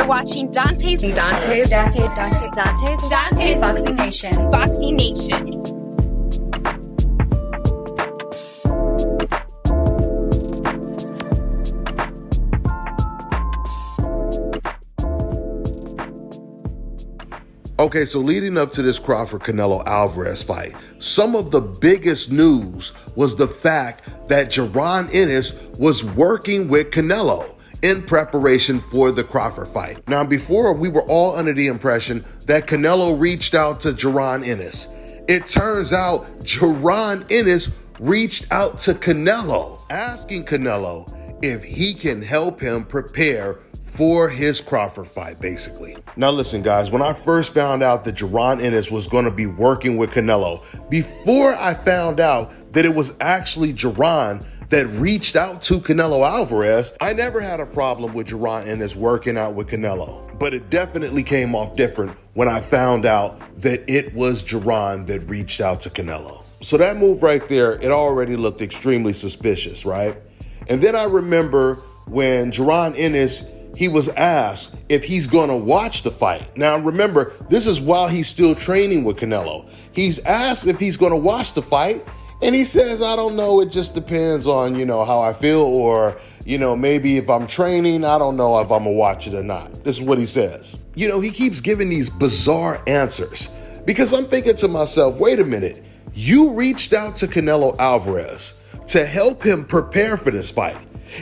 You're watching Dante's Dante's Boxing Nation. Boxing Nation. Okay, so leading up to this Crawford-Canelo Alvarez fight, some of the biggest news was the fact that Jaron Ennis was working with Canelo in preparation for the Crawford fight. Now, before, we were all under the impression that Canelo reached out to Jaron Ennis. It turns out Jaron Ennis reached out to Canelo, asking Canelo if he can help him prepare for his Crawford fight, basically. Now listen, guys, when I first found out that Jaron Ennis was going to be working with Canelo, before I found out that it was actually Jaron that reached out to Canelo Alvarez, I never had a problem with Jaron Ennis working out with Canelo. But it definitely came off different when I found out that it was Jaron that reached out to Canelo. So that move right there, it already looked extremely suspicious, right? And then I remember when Jaron Ennis, he was asked if he's going to watch the fight. Now, remember, this is while he's still training with Canelo. He's asked if he's going to watch the fight, and he says, I don't know, it just depends on, how I feel, or, maybe if I'm training, I don't know if I'm going to watch it or not. This is what he says. He keeps giving these bizarre answers because I'm thinking to myself, wait a minute, you reached out to Canelo Alvarez to help him prepare for this fight.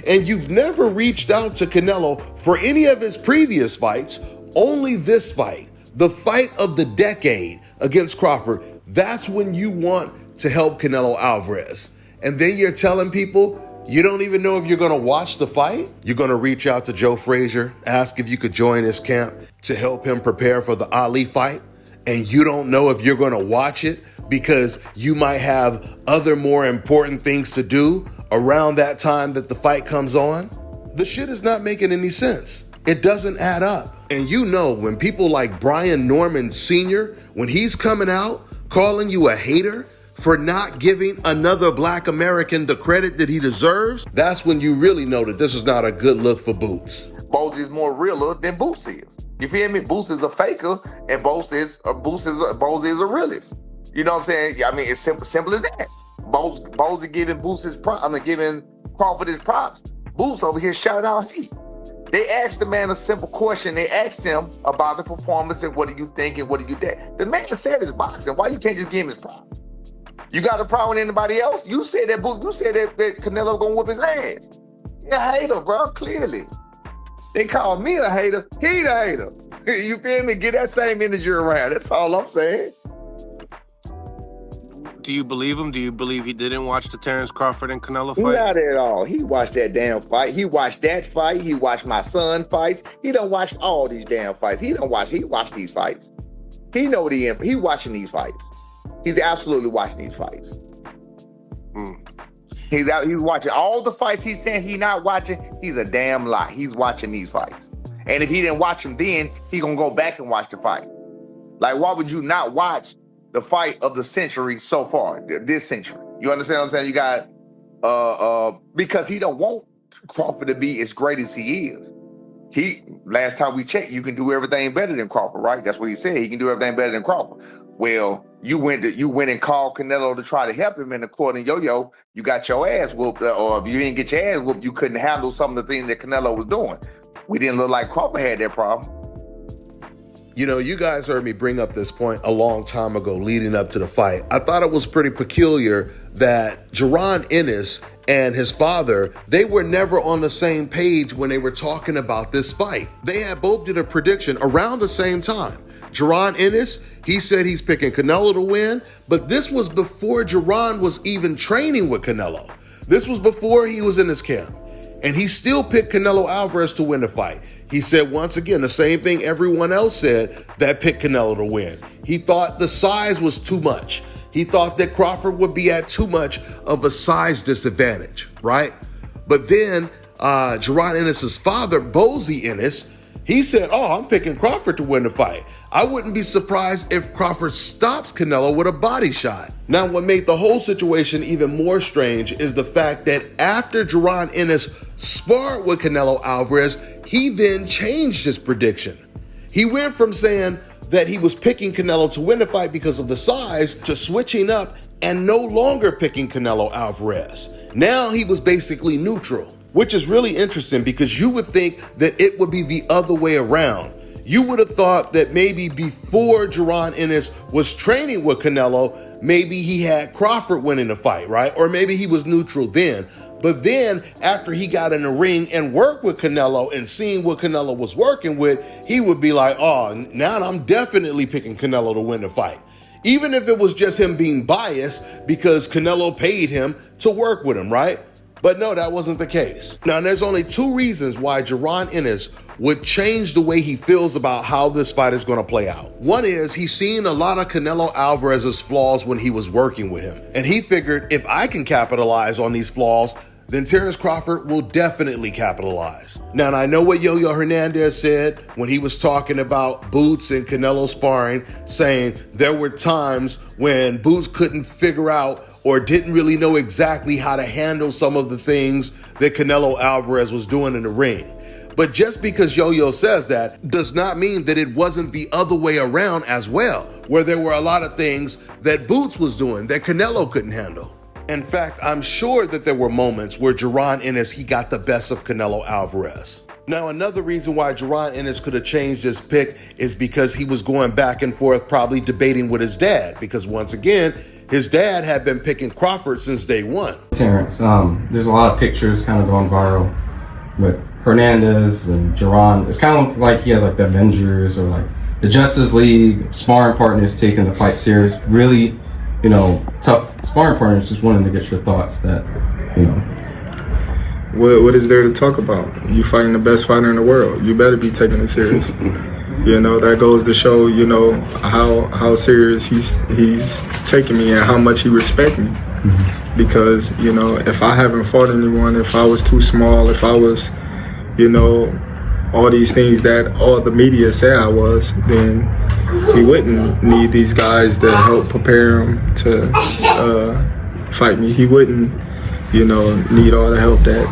And you've never reached out to Canelo for any of his previous fights, only this fight, the fight of the decade against Crawford. That's when you want to help Canelo Alvarez. And then you're telling people you don't even know if you're going to watch the fight. You're going to reach out to Joe Frazier, ask if you could join his camp to help him prepare for the Ali fight. And you don't know if you're going to watch it because you might have other more important things to do around that time that the fight comes on. The shit is not making any sense. It doesn't add up. And when people like Brian Norman Sr., when he's coming out calling you a hater for not giving another Black American the credit that he deserves, that's when you really know that this is not a good look for Boots. Boots is more realer than Boots is. You feel me? Boots is a faker and Boots is a realist. You know what I'm saying? I mean, it's simple as that. Boots is giving Boots his props. Giving Crawford his props. Boots over here shouting out heat. They asked the man a simple question. They asked him about the performance and what do you think and what do you think. The man said it's boxing. Why you can't just give him his props? You got a problem with anybody else? You said that that Canelo gonna whoop his ass. You're a hater, bro. Clearly, they call me a hater. He the hater. You feel me? Get that same energy around. That's all I'm saying. Do you believe him? Do you believe he didn't watch the Terence Crawford and Canelo fight? Not at all. He watched that damn fight. He watched that fight. He watched my son fights. He done watched all these damn fights. He watched these fights. He know he watching these fights. He's absolutely watching these fights. He's watching all the fights. He's saying he's not watching. He's a damn lie. He's watching these fights. And if he didn't watch them then, he gonna go back and watch the fight. Like, why would you not watch the fight of the century so far, this century? You understand what I'm saying? You got, because he don't want Crawford to be as great as he is. Last time we checked, you can do everything better than Crawford, right? That's what he said. He can do everything better than Crawford. Well, you went and called Canelo to try to help him, and according to Yo-Yo, you got your ass whooped, or if you didn't get your ass whooped, you couldn't handle some of the things that Canelo was doing. We didn't look like Crawford had that problem. You guys heard me bring up this point a long time ago leading up to the fight. I thought it was pretty peculiar that Jaron Ennis and his father, they were never on the same page when they were talking about this fight. They had both did a prediction around the same time. Jaron Ennis, he said he's picking Canelo to win, but this was before Jaron was even training with Canelo. This was before he was in his camp. And he still picked Canelo Alvarez to win the fight. He said, once again, the same thing everyone else said that picked Canelo to win. He thought the size was too much. He thought that Crawford would be at too much of a size disadvantage, right? But then Jaron Ennis' father, Bozy Ennis, he said, I'm picking Crawford to win the fight. I wouldn't be surprised if Crawford stops Canelo with a body shot. Now, what made the whole situation even more strange is the fact that after Jaron Ennis sparred with Canelo Alvarez, he then changed his prediction. He went from saying that he was picking Canelo to win the fight because of the size to switching up and no longer picking Canelo Alvarez. Now he was basically neutral, which is really interesting because you would think that it would be the other way around. You would have thought that maybe before Jaron Ennis was training with Canelo, maybe he had Crawford winning the fight, right? Or maybe he was neutral then. But then after he got in the ring and worked with Canelo and seeing what Canelo was working with, he would be like, oh, now I'm definitely picking Canelo to win the fight. Even if it was just him being biased because Canelo paid him to work with him, right? But no, that wasn't the case. Now, there's only two reasons why Jaron Ennis would change the way he feels about how this fight is going to play out. One is he's seen a lot of Canelo Alvarez's flaws when he was working with him. And he figured if I can capitalize on these flaws, then Terence Crawford will definitely capitalize. Now, and I know what Yo-Yo Hernandez said when he was talking about Boots and Canelo sparring, saying there were times when Boots couldn't figure out or didn't really know exactly how to handle some of the things that Canelo Alvarez was doing in the ring. But just because Yo-Yo says that does not mean that it wasn't the other way around as well, where there were a lot of things that Boots was doing that Canelo couldn't handle. In fact, I'm sure that there were moments where Jaron Ennis, he got the best of Canelo Alvarez. Now, another reason why Jaron Ennis could have changed his pick is because he was going back and forth, probably debating with his dad, because once again, his dad had been picking Crawford since day one. Terence, there's a lot of pictures kind of going viral with Hernandez and Jaron. It's kind of like he has like the Avengers or like the Justice League sparring partners taking the fight serious. Really, tough sparring partners. Just wanting to get your thoughts that, What is there to talk about? You fighting the best fighter in the world. You better be taking it serious. That goes to show, how serious he's taking me and how much he respects me. Mm-hmm. Because, if I haven't fought anyone, if I was too small, if I was, all these things that all the media say I was, then he wouldn't need these guys to help prepare him to fight me. He wouldn't, need all the help that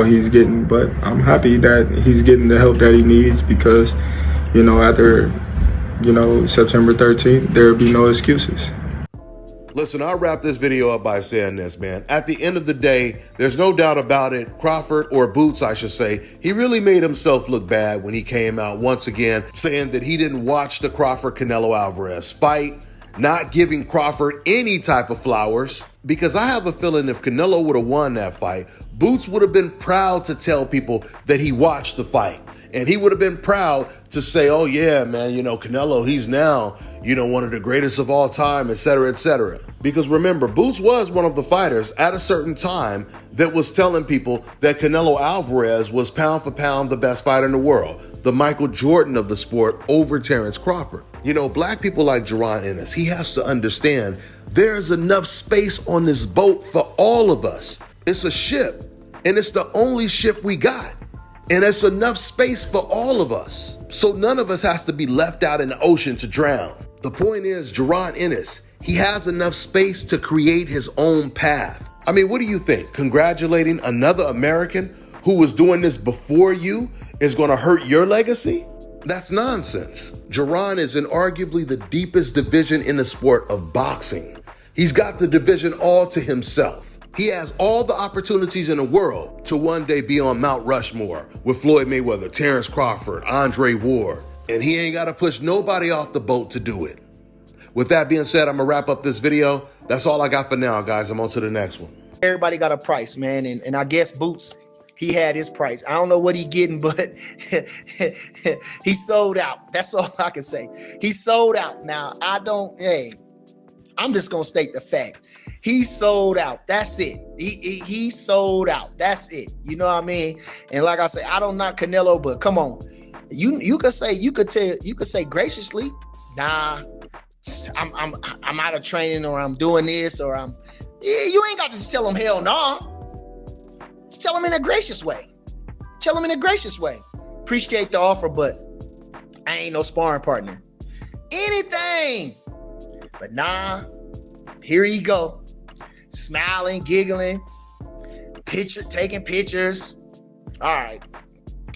he's getting. But I'm happy that he's getting the help that he needs because, after, September 13th, there'll be no excuses. Listen, I'll wrap this video up by saying this, man. At the end of the day, there's no doubt about it. Crawford, or Boots, I should say, he really made himself look bad when he came out once again saying that he didn't watch the Crawford-Canelo Alvarez fight, not giving Crawford any type of flowers. Because I have a feeling if Canelo would have won that fight, Boots would have been proud to tell people that he watched the fight. And he would have been proud to say, oh yeah, man, Canelo, he's now, one of the greatest of all time, et cetera, et cetera. Because remember, Boots was one of the fighters at a certain time that was telling people that Canelo Alvarez was pound for pound the best fighter in the world, the Michael Jordan of the sport over Terence Crawford. Black people like Jaron Ennis, he has to understand there's enough space on this boat for all of us. It's a ship, and it's the only ship we got. And it's enough space for all of us. So none of us has to be left out in the ocean to drown. The point is, Jaron Ennis, he has enough space to create his own path. I mean, what do you think? Congratulating another American who was doing this before you is going to hurt your legacy? That's nonsense. Jaron is in arguably the deepest division in the sport of boxing. He's got the division all to himself. He has all the opportunities in the world to one day be on Mount Rushmore with Floyd Mayweather, Terence Crawford, Andre Ward, and he ain't got to push nobody off the boat to do it. With that being said, I'm going to wrap up this video. That's all I got for now, guys. I'm on to the next one. Everybody got a price, man, and I guess Boots, he had his price. I don't know what he getting, but he sold out. That's all I can say. He sold out. Now, I'm just going to state the fact. He sold out. That's it. He sold out. That's it. You know what I mean? And like I say, I don't knock Canelo, but come on. You could say graciously, nah, I'm out of training, or I'm doing this, or you ain't got to tell him hell nah. Just tell him in a gracious way. Tell him in a gracious way. Appreciate the offer, but I ain't no sparring partner. Anything. But nah, here you go. Smiling, giggling, taking pictures. All right.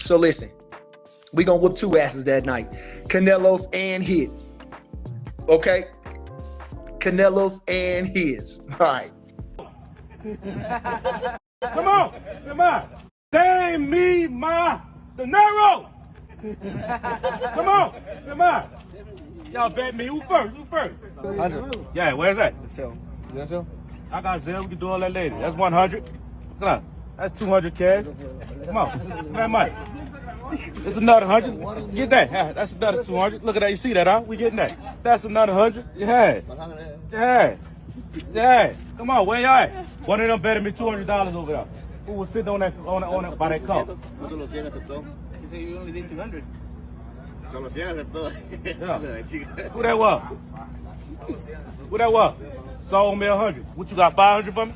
So listen, we gonna whoop two asses that night. Canelo's and his. Okay? Canelo's and his. All right. Come on. Dame me my dinero. Come on. Y'all bet me. Who first? 100. Yeah, where's that? I got Zell. We can do all that later. That's 100. Come on. That's 200 cash. Come on. That Mike. It's another 100. Get that. That's another 200. Look at that. You see that, huh? We getting that. That's another 100. Yeah. Come on. Where y'all at? One of them betting me $200 over there. Who was sitting on that by that car? He said you only did 200. Yeah. Who that was? Sold me 100. What you got? 500 for me?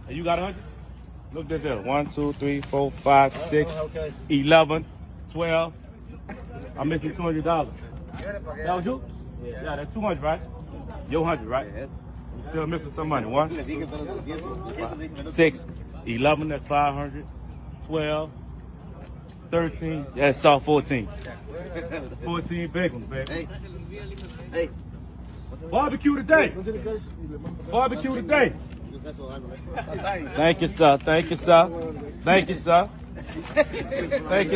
And you got 100? Look this here. 1, 2, 3, 4, 5, 6, 11, 12. I'm missing $200. That was you? Yeah, that's 200, right? Your 100, right? You still missing some money. 1, 6, 11, that's 500, 12, 13, that's all 14. 14 big ones, baby. Hey. Barbecue today. Thank you,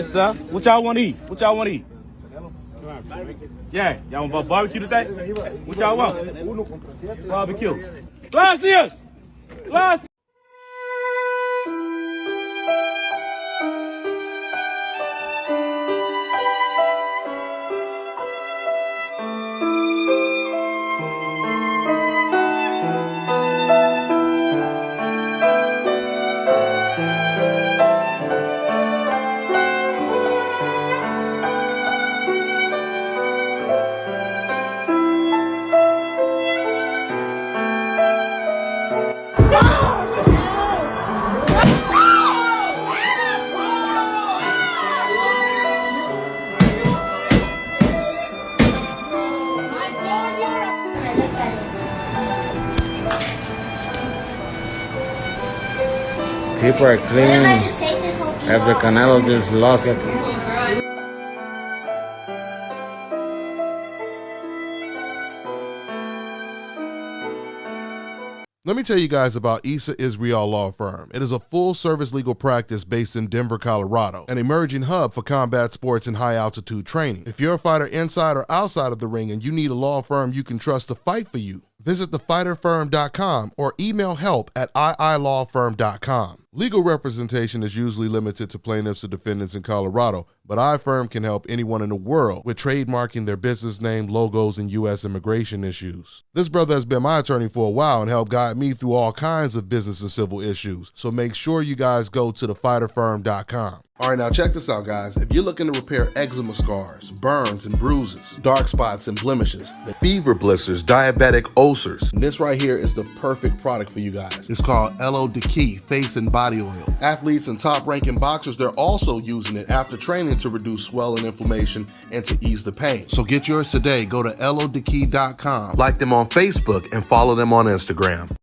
sir. What y'all want to eat? Yeah, y'all want barbecue today? What y'all want? Barbecue. Gracias. People are cleaning after Canelo just lost like. Let me tell you guys about Issa Israel Law Firm. It is a full-service legal practice based in Denver, Colorado, an emerging hub for combat sports and high-altitude training. If you're a fighter inside or outside of the ring and you need a law firm you can trust to fight for you, visit thefighterfirm.com or email help@iilawfirm.com. Legal representation is usually limited to plaintiffs or defendants in Colorado, but iFirm can help anyone in the world with trademarking their business name, logos, and U.S. immigration issues. This brother has been my attorney for a while and helped guide me through all kinds of business and civil issues, so make sure you guys go to thefighterfirm.com. All right, now check this out, guys. If you're looking to repair eczema scars, burns and bruises, dark spots and blemishes, the fever blisters, diabetic ulcers, this right here is the perfect product for you guys. It's called LO Key Face and Body Oil. Athletes and top-ranking boxers, they're also using it after training to reduce swelling, inflammation, and to ease the pain. So get yours today. Go to LODkey.com, like them on Facebook, and follow them on Instagram.